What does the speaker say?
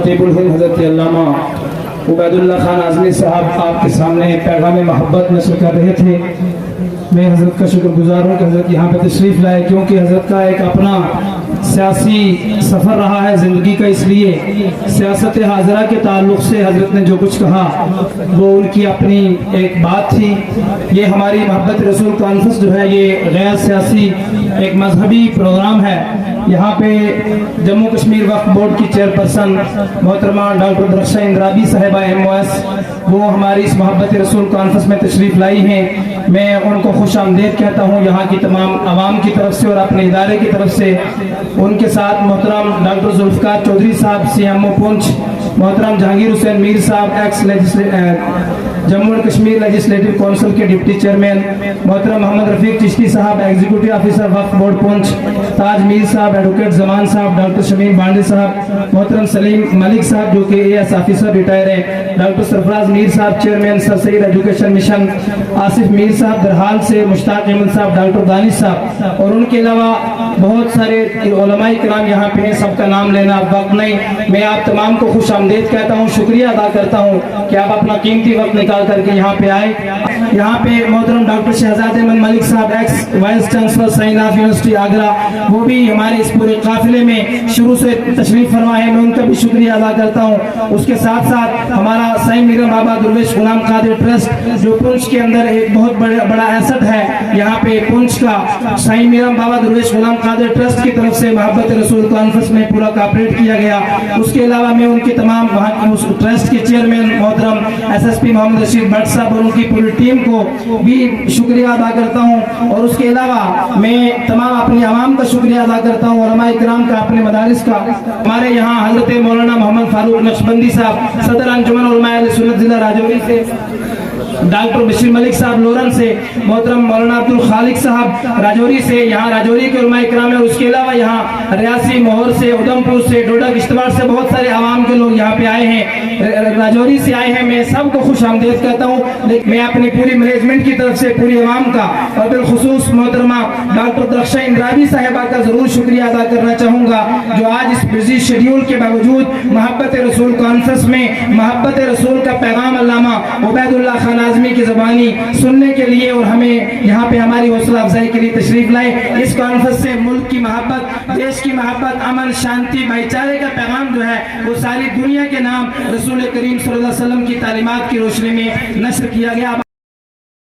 खतीब उल हिंद हज़रत अल्लामा उबैदुल्लाह खान आज़मी साहब आपके सामने पैगाम मोहब्बत नशर कर रहे थे। मैं हज़रत का शुक्रगुजार हूँ कि हज़रत यहाँ पे तशरीफ़ लाए, क्योंकि हज़रत का एक अपना सियासी सफ़र रहा है ज़िंदगी का, इसलिए सियासत हाज़रा के ताल्लुक़ से हज़रत ने जो कुछ कहा वो उनकी अपनी एक बात थी। ये हमारी मोहब्बत रसूल कॉन्फ्रेंस जो है ये गैर सियासी एक मजहबी प्रोग्राम है। यहाँ पे जम्मू कश्मीर वक्फ बोर्ड की चेयरपर्सन मोहतरमा डॉक्टर दरख्शां इंद्राबी साहिबा MOS वो हमारी इस मोहब्बत रसूल कॉन्फ्रेंस में तशरीफ़ लाई हैं। मैं उनको खुश आमदीद कहता हूँ यहाँ की तमाम आवाम की तरफ से और अपने इदारे की तरफ से। उनके साथ मोहतरम डॉक्टर जुल्फ़िकार चौधरी साहब CMO पुंछ, मोहतरम जहांगीर हुसैन मीर साहब x Jammu and Kashmir legislative council के डिप्टी चेयरमैन, मोहतरम मोहम्मद रफीक चिश्ती साहब एग्जीक्यूटिव ऑफिसर वक्फ बोर्ड पुंछ, ताज मीर साहब, एडवोकेट जमान साहब, डॉक्टर शमीम बांडे साहब, मोहतरम सलीम मलिक साहब जो कि AS ऑफिसर रिटायर हैं, डॉक्टर सरफराज मीर साहब chairman sir Syed education mission, Asif Mir साहब दरहाल से, मुश्ताक अहमद साहब, डॉक्टर दानिश साहब और उनके अलावा बहुत सारे उलमाए किराम यहाँ पे हैं। सबका नाम लेना वक्त नहीं, मैं आप तमाम को खुश आमदीद कहता हूँ, शुक्रिया अदा करता हूँ कि आप अपना कीमती वक्त निकाल करके यहाँ पे आए। यहाँ पे मोहतरम डॉक्टर शहजाद अहमद मलिक साहब x vice chancellor science of university Agra वो भी हमारे इस पूरे काफिले में शुरू से तशरीफ फरमा है, मैं उनका भी शुक्रिया अदा करता हूँ। उसके साथ साथ हमारा साईं मीरम बाबा दुर्वेश गुलाम कादिर ट्रस्ट जो पुंछ के अंदर एक बहुत बड़ा एसेट है, यहाँ पे पुंछ का साईं मीरम बाबा दुर्वेश गुलाम कादिर ट्रस्ट की तरफ से मोहब्बत रसूल कॉन्फ्रेंस में पूरा कॉपरेट किया गया। उसके अलावा मैं उनके तमाम वहाँ के उस ट्रस्ट के चेयरमैन मोहतरम SSP मोहम्मद रशीद भट्ट साहब और उनकी पूरी टीम को भी शुक्रिया अदा करता हूँ। और उसके अलावा मैं तमाम अपनी आवाम का शुक्रिया अदा करता हूँ, उलमाए किराम का, अपने मदारिस का। हमारे यहाँ हजरत मौलाना मोहम्मद फारूक नक्शबंदी साहब सदर अंजुमन उलमाए अहले सुन्नत जिला राजौरी से, डॉक्टर बशीर मलिक साहब लोरन से, मोहतरम मौलाना अब्दुल खालिक साहब राजौरी से, यहाँ राजौरी के उलमाए किराम है। उसके अलावा यहाँ रियासी, मोहर से, उधमपुर से, डोडा किश्तवाड़ से बहुत सारे आवाम के लोग यहाँ पे आए हैं, राजौरी से आए हैं। मैं सबको खुश आमदीद कहता हूँ। मैं अपनी पूरी मैनेजमेंट की तरफ से पूरी आवाम का और बिलखुसूस मोहतरमा डॉक्टर दरख्शां इंद्राबी साहिबा का जरूर शुक्रिया अदा करना चाहूँगा जो आज इस बिजी शेड्यूल के बावजूद मोहब्बत रसूल कॉन्फ्रेंस में मोहब्बत रसूल का पैगाम अल्लामा उबैदुल्लाह खान आज़मी की ज़बानी सुनने के लिए और हमें यहाँ पे हमारी हौसला अफजाई के लिए तशरीफ लाए। इस कॉन्फ्रेंस से मुल्क की मोहब्बत, देश की मोहब्बत, अमन, शांति, भाईचारे का पैगाम जो है वो सारी दुनिया के नाम रसूल करीम सल्लल्लाहु अलैहि वसल्लम की तालीमात की रोशनी में नश्र किया गया।